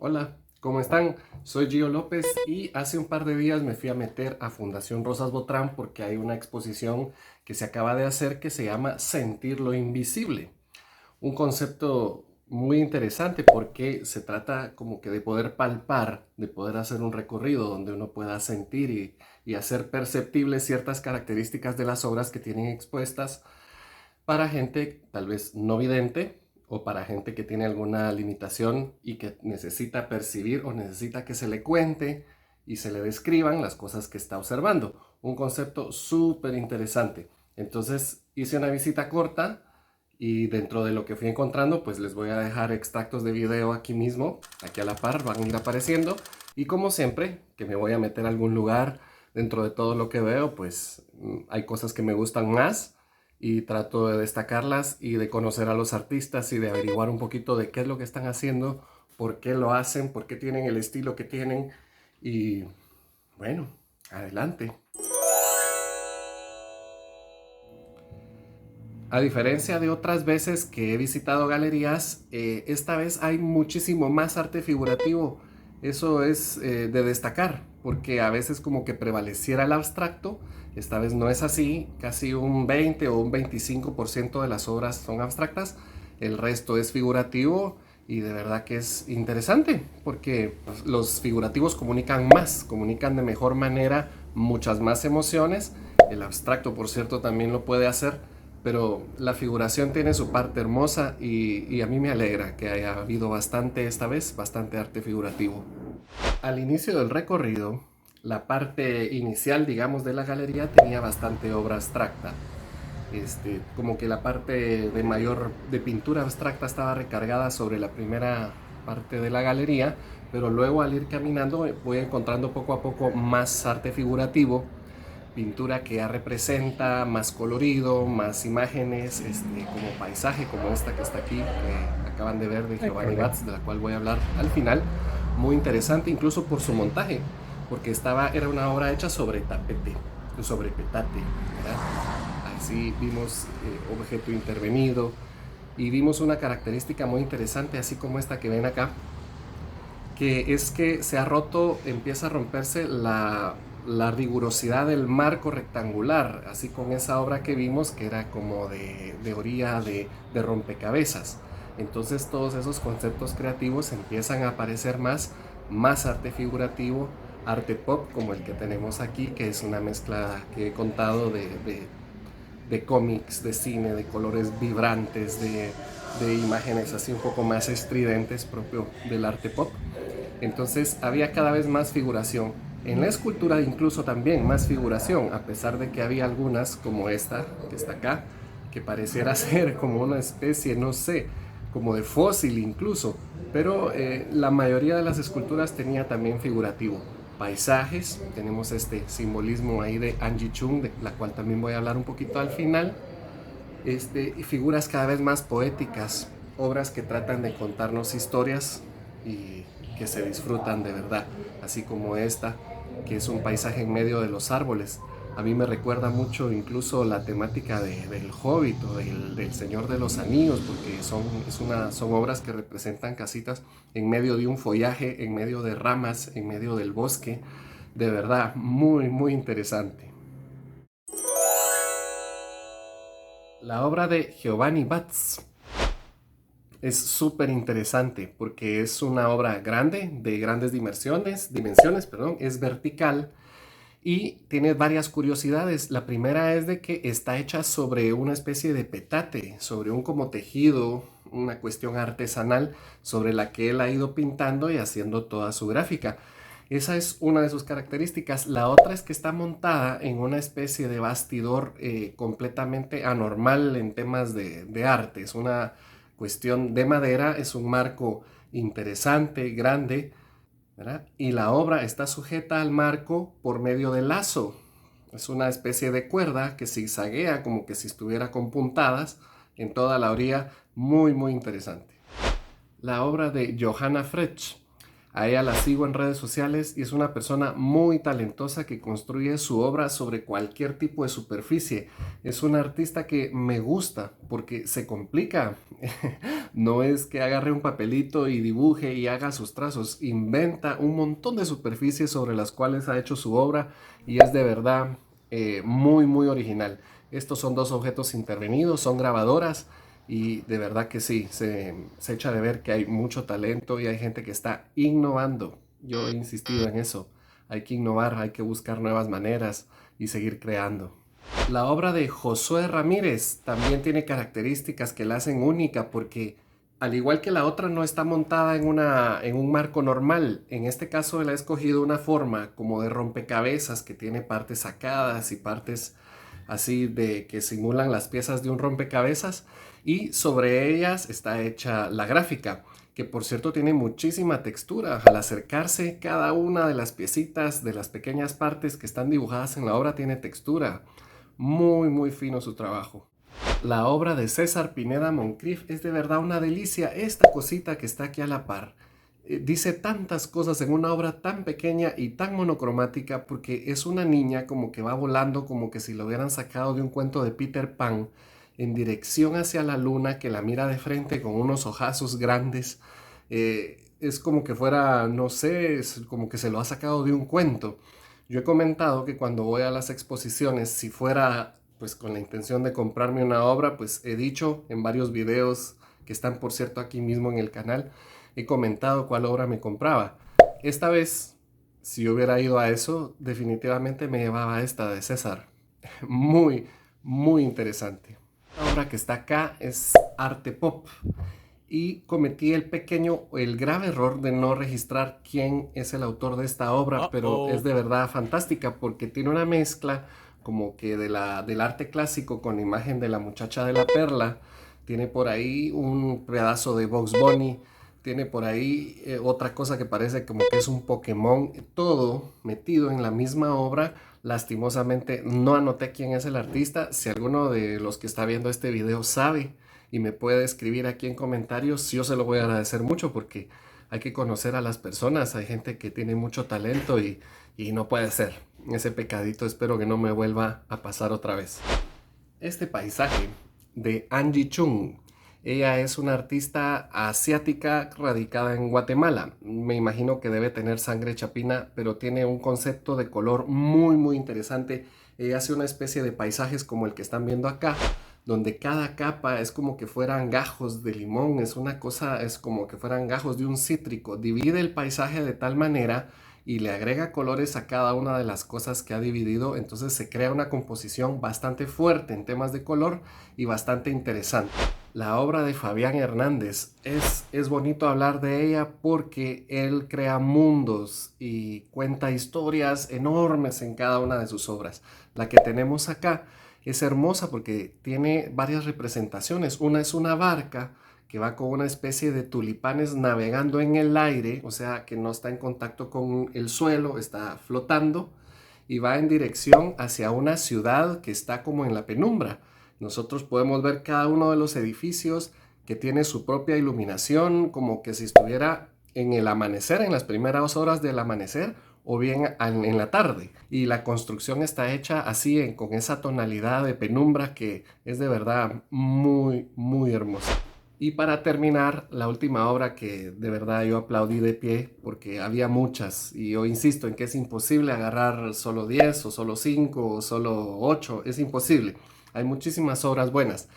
Hola, ¿cómo están? Soy Gio López y hace un par de días me fui a meter a Fundación Rosas Botrán porque hay una exposición que se acaba de hacer que se llama Sentir lo Invisible. Un concepto muy interesante porque se trata como que de poder palpar, de poder hacer un recorrido donde uno pueda sentir y hacer perceptibles ciertas características de las obras que tienen expuestas para gente tal vez no vidente o para gente que tiene alguna limitación y que necesita percibir o necesita que se le cuente y se le describan las cosas que está observando. Un concepto súper interesante. Entonces hice una visita corta y dentro de lo que fui encontrando, pues les voy a dejar extractos de video aquí mismo, aquí a la par, van a ir apareciendo. Y como siempre, que me voy a meter a algún lugar dentro de todo lo que veo, pues hay cosas que me gustan más y trato de destacarlas y de conocer a los artistas y de averiguar un poquito de qué es lo que están haciendo, por qué lo hacen, por qué tienen el estilo que tienen y bueno, adelante. A diferencia de otras veces que he visitado galerías, esta vez hay muchísimo más arte figurativo. Eso es de destacar, porque a veces como que prevaleciera el abstracto, esta vez no es así, casi un 20 o un 25% de las obras son abstractas, el resto es figurativo y de verdad que es interesante, porque los figurativos comunican más, comunican de mejor manera muchas más emociones. El abstracto, por cierto, también lo puede hacer, pero la figuración tiene su parte hermosa y a mí me alegra que haya habido bastante esta vez, bastante arte figurativo. Al inicio del recorrido, la parte inicial, digamos, de la galería tenía bastante obra abstracta. Como que la parte de mayor de pintura abstracta estaba recargada sobre la primera parte de la galería, pero luego al ir caminando voy encontrando poco a poco más arte figurativo, pintura que ya representa más colorido, más imágenes, como paisaje, como esta que está aquí, que acaban de ver de Giovanni Batz, de la cual voy a hablar al final. Muy interesante, incluso por su montaje, porque era una obra hecha sobre tapete, sobre petate, ¿verdad? Así vimos objeto intervenido y vimos una característica muy interesante, así como esta que ven acá, que es que se ha roto, empieza a romperse la rigurosidad del marco rectangular, así con esa obra que vimos que era como de orilla de rompecabezas. Entonces todos esos conceptos creativos empiezan a aparecer más arte figurativo, arte pop como el que tenemos aquí, que es una mezcla que he contado de cómics, de cine, de colores vibrantes, de imágenes así un poco más estridentes propio del arte pop. Entonces había cada vez más figuración. En la escultura incluso también más figuración, a pesar de que había algunas como esta que está acá, que pareciera ser como una especie, no sé, como de fósil incluso, pero la mayoría de las esculturas tenía también figurativo. Paisajes, tenemos este simbolismo ahí de Angie Chung, de la cual también voy a hablar un poquito al final, y figuras cada vez más poéticas, obras que tratan de contarnos historias y que se disfrutan de verdad, así como esta, que es un paisaje en medio de los árboles. A mí me recuerda mucho incluso la temática del Hobbit o del Señor de los Anillos, porque son obras que representan casitas en medio de un follaje, en medio de ramas, en medio del bosque. De verdad, muy, muy interesante. La obra de Giovanni Batz es súper interesante porque es una obra grande, de grandes dimensiones, perdón, es vertical y tiene varias curiosidades. La primera es de que está hecha sobre una especie de petate, sobre un como tejido, una cuestión artesanal sobre la que él ha ido pintando y haciendo toda su gráfica. Esa es una de sus características. La otra es que está montada en una especie de bastidor completamente anormal en temas de arte. Es una cuestión de madera, es un marco interesante, grande, ¿verdad? Y la obra está sujeta al marco por medio de lazo. Es una especie de cuerda que zigzaguea como que si estuviera con puntadas en toda la orilla. Muy, muy interesante. La obra de Johanna Fretsch. A ella la sigo en redes sociales y es una persona muy talentosa que construye su obra sobre cualquier tipo de superficie. Es una artista que me gusta porque se complica. No es que agarre un papelito y dibuje y haga sus trazos. Inventa un montón de superficies sobre las cuales ha hecho su obra y es de verdad muy, muy original. Estos son dos objetos intervenidos, son grabadoras y de verdad que sí, se echa de ver que hay mucho talento y hay gente que está innovando. Yo he insistido en eso. Hay que innovar, hay que buscar nuevas maneras y seguir creando. La obra de Josué Ramírez también tiene características que la hacen única porque al igual que la otra no está montada en un marco normal. En este caso él ha escogido una forma como de rompecabezas que tiene partes sacadas y partes así de que simulan las piezas de un rompecabezas y sobre ellas está hecha la gráfica, que por cierto tiene muchísima textura. Al acercarse, cada una de las piecitas, de las pequeñas partes que están dibujadas en la obra tiene textura. Muy, muy fino su trabajo. La obra de César Pineda Moncrief es de verdad una delicia. Esta cosita que está aquí a la par dice tantas cosas en una obra tan pequeña y tan monocromática porque es una niña como que va volando como que si lo hubieran sacado de un cuento de Peter Pan en dirección hacia la luna que la mira de frente con unos ojazos grandes. Es como que fuera, no sé, es como que se lo ha sacado de un cuento. Yo he comentado que cuando voy a las exposiciones, si fuera pues con la intención de comprarme una obra, pues he dicho en varios videos que están por cierto aquí mismo en el canal, he comentado cuál obra me compraba. Esta vez, si yo hubiera ido a eso, definitivamente me llevaba esta de César. Muy, muy interesante. La obra que está acá es arte pop y cometí el grave error de no registrar quién es el autor de esta obra, pero es de verdad fantástica porque tiene una mezcla como que del arte clásico con la imagen de la muchacha de la perla, tiene por ahí un pedazo de Bugs Bunny, tiene por ahí otra cosa que parece como que es un Pokémon, todo metido en la misma obra. Lastimosamente no anoté quién es el artista. Si alguno de los que está viendo este video sabe y me puede escribir aquí en comentarios, yo se lo voy a agradecer mucho porque hay que conocer a las personas. Hay gente que tiene mucho talento y no puede ser. Ese pecadito espero que no me vuelva a pasar otra vez. Este paisaje de Angie Chung. Ella es una artista asiática radicada en Guatemala. Me imagino que debe tener sangre chapina, pero tiene un concepto de color muy, muy interesante. Ella hace una especie de paisajes como el que están viendo acá, donde cada capa es como que fueran gajos de limón, es una cosa, es como que fueran gajos de un cítrico. Divide el paisaje de tal manera y le agrega colores a cada una de las cosas que ha dividido, entonces se crea una composición bastante fuerte en temas de color y bastante interesante. La obra de Fabián Hernández es bonito hablar de ella porque él crea mundos y cuenta historias enormes en cada una de sus obras. La que tenemos acá es hermosa porque tiene varias representaciones. Una es una barca que va con una especie de tulipanes navegando en el aire, o sea que no está en contacto con el suelo, está flotando y va en dirección hacia una ciudad que está como en la penumbra. Nosotros podemos ver cada uno de los edificios que tiene su propia iluminación, como que si estuviera en el amanecer, en las primeras horas del amanecer, o bien en la tarde. Y la construcción está hecha así, con esa tonalidad de penumbra que es de verdad muy, muy hermosa. Y para terminar, la última obra que de verdad yo aplaudí de pie porque había muchas y yo insisto en que es imposible agarrar solo 10 o solo 5 o solo 8, es imposible. Hay muchísimas obras buenas.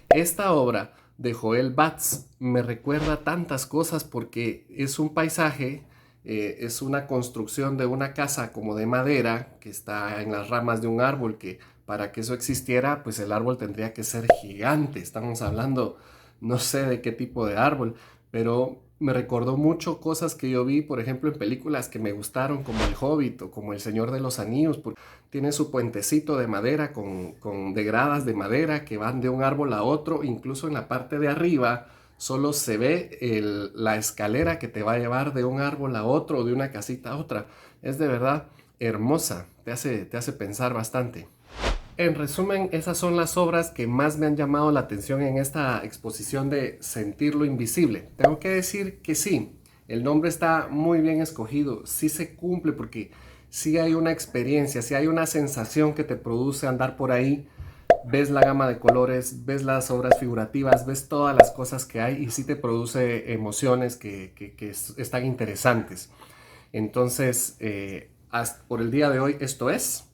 Esta obra de Joel Batz me recuerda tantas cosas porque es un paisaje, es una construcción de una casa como de madera que está en las ramas de un árbol que para que eso existiera, pues el árbol tendría que ser gigante. Estamos hablando no sé de qué tipo de árbol, pero me recordó mucho cosas que yo vi, por ejemplo, en películas que me gustaron, como El Hobbit o como El Señor de los Anillos, porque tiene su puentecito de madera con de gradas de madera que van de un árbol a otro, incluso en la parte de arriba solo se ve la escalera que te va a llevar de un árbol a otro o de una casita a otra. Es de verdad hermosa, te hace pensar bastante. En resumen, esas son las obras que más me han llamado la atención en esta exposición de Sentir lo Invisible. Tengo que decir que sí, El nombre está muy bien escogido, sí se cumple porque sí hay una experiencia, sí hay una sensación que te produce andar por ahí. Ves la gama de colores, ves las obras figurativas, ves todas las cosas que hay y sí te produce emociones que están interesantes. Entonces, hasta por el día de hoy esto es.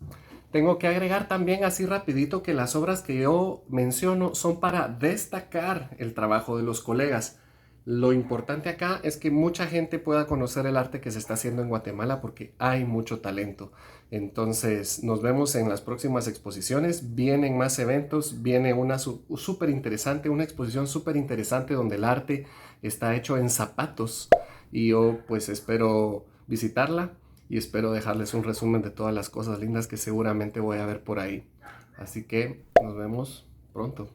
Tengo que agregar también así rapidito que las obras que yo menciono son para destacar el trabajo de los colegas. Lo importante acá es que mucha gente pueda conocer el arte que se está haciendo en Guatemala porque hay mucho talento. Entonces nos vemos en las próximas exposiciones, vienen más eventos, viene una súper interesante, una exposición súper interesante donde el arte está hecho en zapatos y yo pues espero visitarla y espero dejarles un resumen de todas las cosas lindas que seguramente voy a ver por ahí. Así que nos vemos pronto.